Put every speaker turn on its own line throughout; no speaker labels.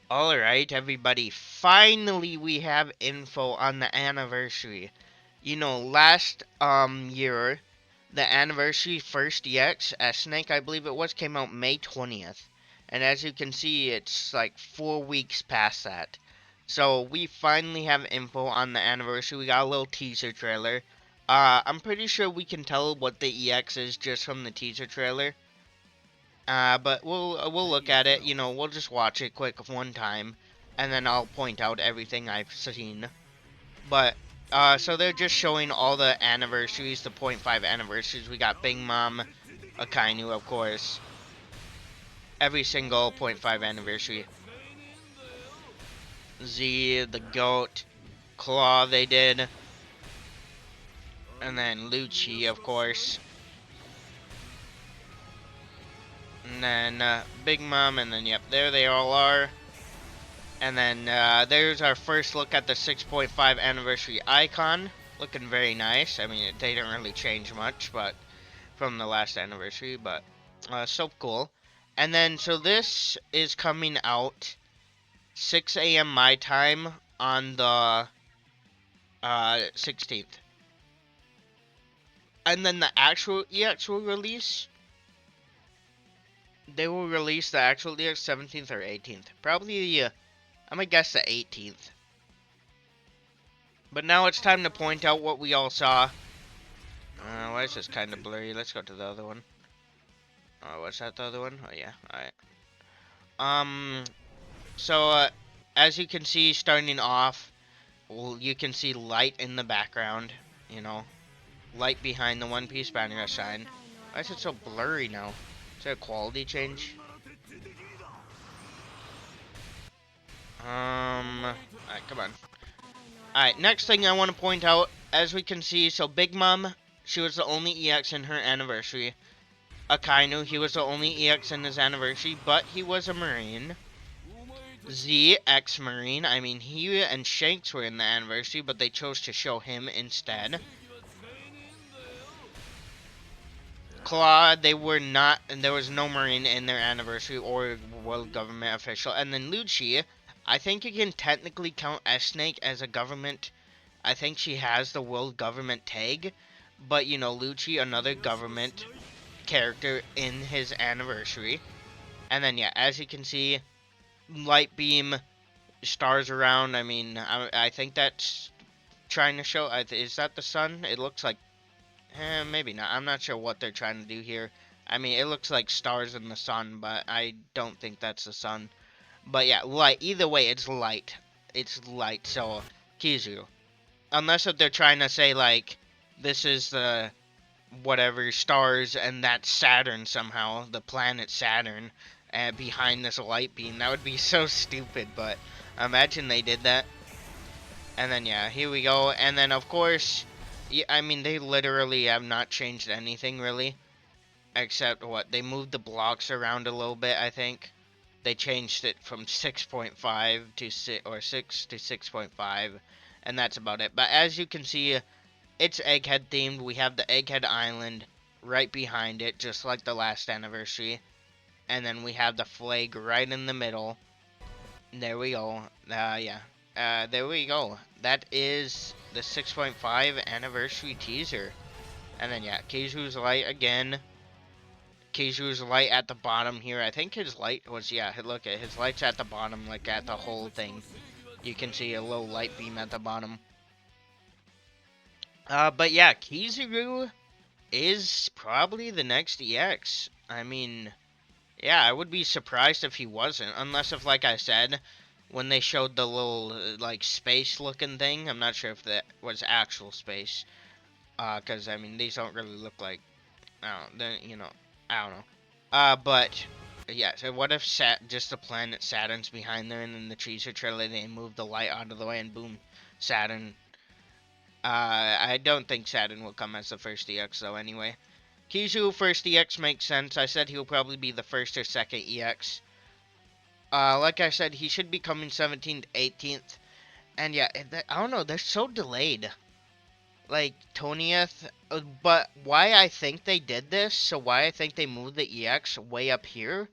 Alright, everybody, finally we have info on the anniversary. You know, last year, the anniversary first EX, Snake, I believe it was, came out May 20th. And as you can see, it's like 4 weeks past that. So we finally have info on the anniversary. We got a little teaser trailer. I'm pretty sure we can tell what the EX is just from the teaser trailer. But we'll look at it. You know, we'll just watch it quick one time, and then I'll point out everything I've seen. But so they're just showing all the anniversaries, the .5 anniversaries. We got Big Mom, Akainu, of course. Every single .5 anniversary. Z, the Goat, Claw, they did, and then Lucci, of course. And then Big Mom, and then yep, there they all are. And then there's our first look at the 6.5 anniversary icon. Looking very nice. I mean, they didn't really change much, but from the last anniversary, but so cool. And then, so this is coming out 6 a.m. my time on the 16th. And then the actual EX will release. They will release the actual EX 17th or 18th. Probably, I'm gonna guess the 18th. But now it's time to point out what we all saw. Why is this kind of blurry? Let's go to the other one. Oh, what's that, the other one? Oh, yeah. Alright. So, as you can see, starting off, well, you can see light in the background. You know, light behind the OnePiece Bounty Rush sign. Why is it so blurry now? Is there a quality change? Alright, come on. Alright, next thing I want to point out, as we can see, so Big Mom, she was the only EX in her anniversary. Akainu, he was the only EX in his anniversary, but he was a Marine. Z, ex-Marine, I mean, he and Shanks were in the anniversary, but they chose to show him instead. Claw, they were not, and there was no Marine in their anniversary or world government official. And then Lucci, I think you can technically count S-Snake as a government. I think she has the world government tag, but you know, Lucci, another government character in his anniversary. And then yeah, as you can see, light beam, stars around. I mean, I think that's trying to show, is that the sun? It looks like, maybe not. I'm not sure what they're trying to do here. I mean, it looks like stars in the sun, but I don't think that's the sun. But yeah, light. Either way, it's light. It's light, so Kizaru. Unless if they're trying to say, like, this is the whatever stars and that's Saturn somehow, the planet Saturn, behind this light beam. That would be so stupid, but imagine they did that. And then yeah, here we go. And then of course, yeah, I mean they literally have not changed anything really, except what, they moved the blocks around a little bit. I think they changed it from 6.5 to 6 to 6.5, and that's about it. But as you can see, it's Egghead themed. We have the Egghead Island right behind it, just like the last anniversary. And then we have the flag right in the middle. There we go. Yeah. There we go. That is the 6.5 anniversary teaser. And then, yeah, Kizuru's light again. Kizuru's light at the bottom here. I think his light was, yeah, look at his light's at the bottom, like at the whole thing. You can see a little light beam at the bottom. But yeah, Kizaru is probably the next EX. I mean, yeah, I would be surprised if he wasn't. Unless if, like I said, when they showed the little, like, space-looking thing, I'm not sure if that was actual space. Because, I mean, these don't really look like, I don't know. But, yeah, so what if just the planet Saturn's behind there, and then the trees are trailing, they move the light out of the way, and boom, Saturn. I don't think Saturn will come as the first EX, though, anyway. Kizaru first EX makes sense. I said he'll probably be the first or second EX. Like I said, he should be coming 17th, 18th. And yeah, I don't know, they're so delayed. Like, 20th. But why I think they did this, so why I think they moved the EX way up here,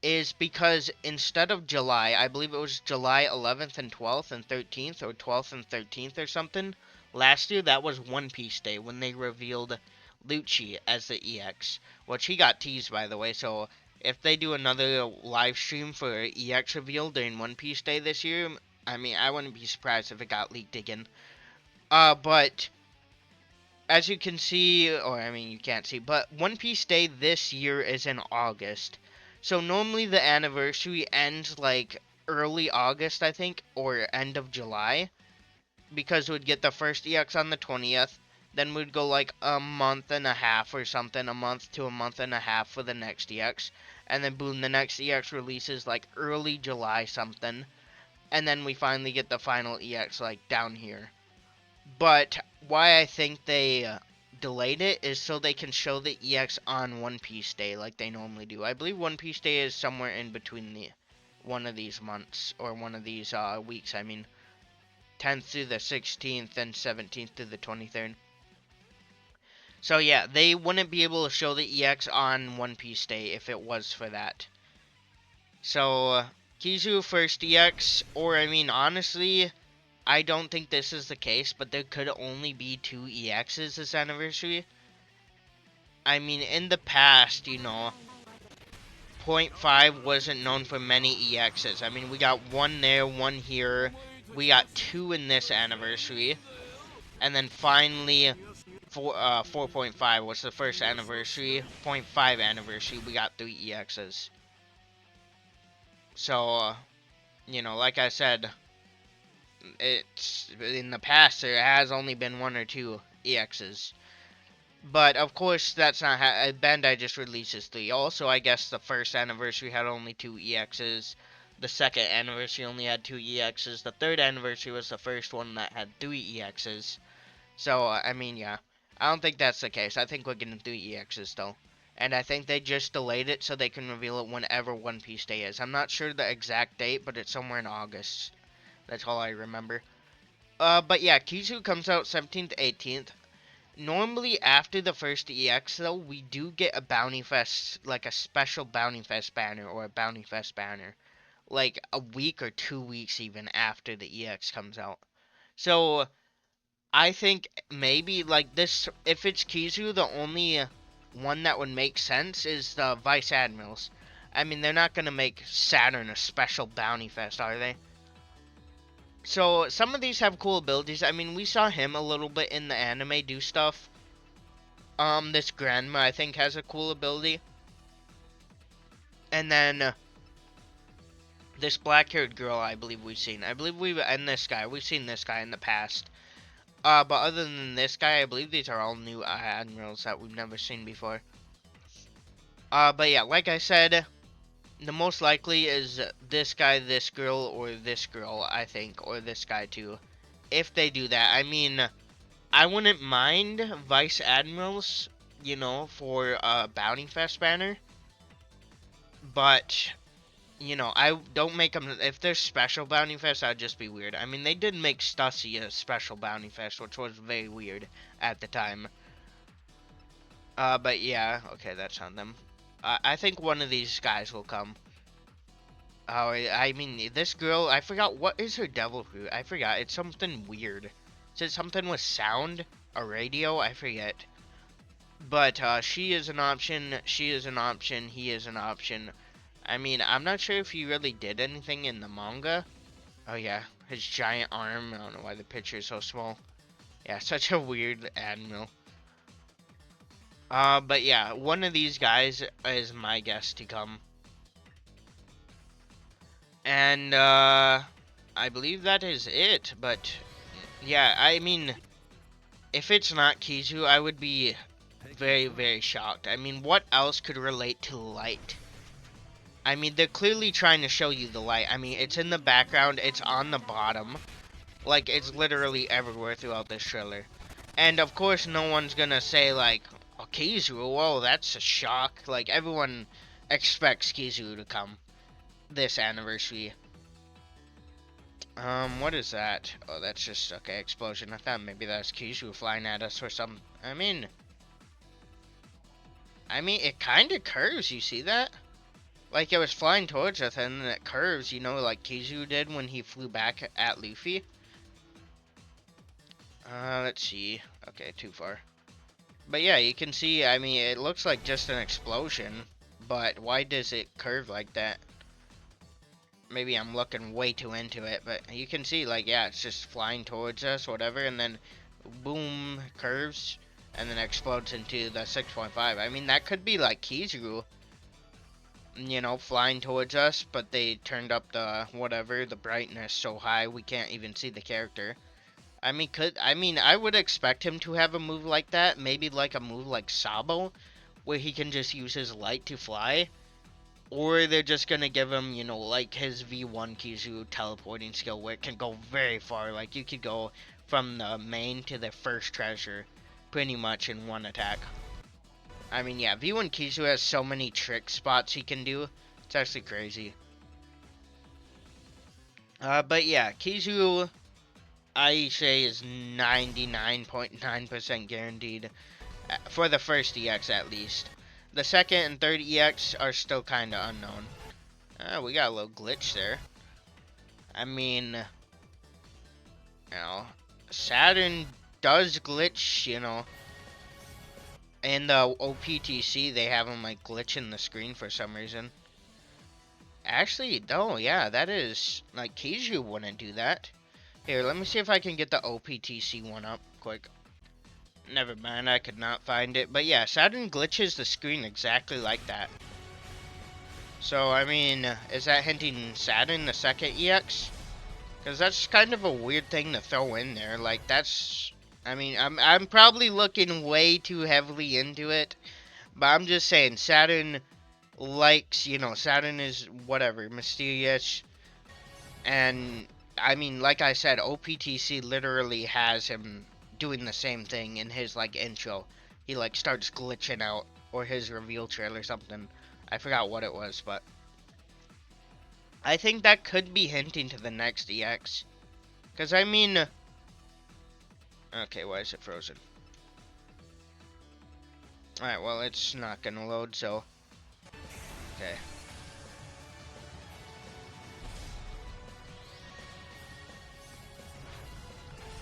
is because instead of July, I believe it was July 11th and 12th and 13th, or 12th and 13th or something, last year that was One Piece Day when they revealed Lucci as the EX, which he got teased, by the way, so if they do another live stream for EX reveal during One Piece Day this year, I mean, I wouldn't be surprised if it got leaked again. But as you can see, or I mean, you can't see, but One Piece Day this year is in August. So normally the anniversary ends like early August, I think, or end of July, because we'd get the first EX on the 20th, then we'd go like a month and a half or something, a month to a month and a half for the next EX, and then boom, the next EX releases like early July something, and then we finally get the final EX like down here. But why I think they delayed it is so they can show the EX on One Piece Day like they normally do. I believe One Piece Day is somewhere in between the one of these months, or one of these weeks, I mean. 10th through the 16th and 17th through the 23rd. So yeah, they wouldn't be able to show the EX on One Piece Day if it was for that. So, Kizaru first EX, or I mean, honestly, I don't think this is the case, but there could only be 2 EXs this anniversary. I mean, in the past, you know, Point 5 wasn't known for many EXs. I mean, we got 1 there, 1 here. We got 2 in this anniversary. And then finally, 4.5 was the first anniversary. 0.5 anniversary, we got 3 EXs. So, you know, like I said, it's in the past there has only been 1 or 2 EXs. But of course, that's not how Bandai just releases 3. Also, I guess the first anniversary had only 2 EXs. The second anniversary only had 2 EXs. The third anniversary was the first one that had 3 EXs. So, I mean, yeah. I don't think that's the case. I think we're getting 3 EXs, though. And I think they just delayed it so they can reveal it whenever One Piece Day is. I'm not sure the exact date, but it's somewhere in August. That's all I remember. But yeah, Kizaru comes out 17th, 18th. Normally, after the first EX, though, we do get a Bounty Fest, like a special Bounty Fest banner, or a Bounty Fest banner. Like, a week or 2 weeks even after the EX comes out. So, I think maybe, like, this, if it's Kizaru, the only one that would make sense is the Vice Admirals. I mean, they're not gonna make Saturn a special Bounty Fest, are they? So, some of these have cool abilities. I mean, we saw him a little bit in the anime do stuff. This Grandma, I think, has a cool ability. And then, this black-haired girl, I believe we've seen. And this guy. We've seen this guy in the past. But other than this guy, I believe these are all new admirals that we've never seen before. But yeah, like I said, the most likely is this guy, this girl, or this girl, I think. Or this guy, too. If they do that. I mean, I wouldn't mind Vice Admirals, you know, for a Bounty Fest banner. But, you know, I don't make them. If they're special Bounty Fest, that'd just be weird. I mean, they did make Stussy a special Bounty Fest, which was very weird at the time. But yeah, okay, that's on them. I think one of these guys will come. Oh, I mean, this girl, I forgot, what is her devil fruit? I forgot, it's something weird. Is it something with sound? A radio? I forget. But, she is an option, she is an option, he is an option. I mean, I'm not sure if he really did anything in the manga. Oh yeah, his giant arm, I don't know why the picture is so small. Yeah, such a weird admiral. But yeah, one of these guys is my guess to come. And, I believe that is it, but, yeah, I mean, if it's not Kizaru, I would be very, very shocked. I mean, what else could relate to light? I mean, they're clearly trying to show you the light. I mean, it's in the background, it's on the bottom. Like, it's literally everywhere throughout this trailer. And, of course, no one's gonna say, like, oh, Kizaru, whoa, that's a shock. Like, everyone expects Kizaru to come this anniversary. What is that? Oh, that's just, okay, explosion. I thought maybe that's Kizaru flying at us or something. I mean, it kind of curves, you see that? Like, it was flying towards us, and then it curves, you know, like Kizaru did when he flew back at Luffy. Let's see. Okay, too far. But yeah, you can see, I mean, it looks like just an explosion, but why does it curve like that? Maybe I'm looking way too into it, but you can see, like, yeah, it's just flying towards us, whatever, and then boom, curves, and then explodes into the 6.5. I mean, that could be like Kizaru, you know, flying towards us, but they turned up the, whatever, the brightness so high we can't even see the character. I mean, I would expect him to have a move like that, maybe like a move like Sabo, where he can just use his light to fly. Or they're just gonna give him, you know, like his V1 Kizaru teleporting skill where it can go very far. Like, you could go from the main to the first treasure pretty much in one attack. I mean, yeah, V1 Kizaru has so many trick spots he can do. It's actually crazy. But yeah, Kizaru, I say, is 99.9% guaranteed for the first EX at least. The second and third EX are still kind of unknown. We got a little glitch there. I mean, you know, Saturn does glitch, you know. In the OPTC, they have him, like, glitching the screen for some reason. Actually, no, yeah, that is, like, Kizaru wouldn't do that. Here, let me see if I can get the OPTC one up quick. Never mind, I could not find it. But yeah, Saturn glitches the screen exactly like that. So, I mean, is that hinting Saturn the second EX? Because that's kind of a weird thing to throw in there. Like, that's... I mean, I'm probably looking way too heavily into it. But I'm just saying, Saturn likes, you know, Saturn is whatever, mysterious. And, I mean, like I said, OPTC literally has him doing the same thing in his, like, intro. He, like, starts glitching out. Or his reveal trail or something. I forgot what it was, but... I think that could be hinting to the next EX. Because, I mean... Okay, why is it frozen? Alright, well, it's not gonna load, so... Okay.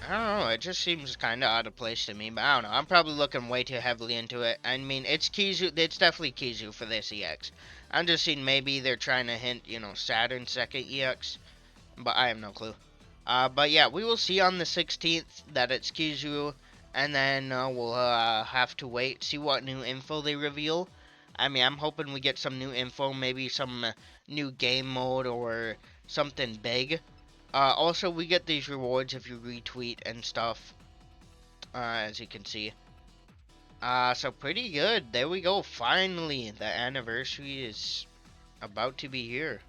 I don't know, it just seems kind of out of place to me, but I don't know. I'm probably looking way too heavily into it. I mean, it's Kizaru, it's definitely Kizaru for this EX. I'm just seeing maybe they're trying to hint, you know, Saturn second EX, but I have no clue. But yeah, we will see on the 16th that it's Kizaru, and then we'll have to wait, see what new info they reveal. I mean, I'm hoping we get some new info, maybe some new game mode or something big. Also, we get these rewards if you retweet and stuff, as you can see. So pretty good. There we go. Finally, the anniversary is about to be here.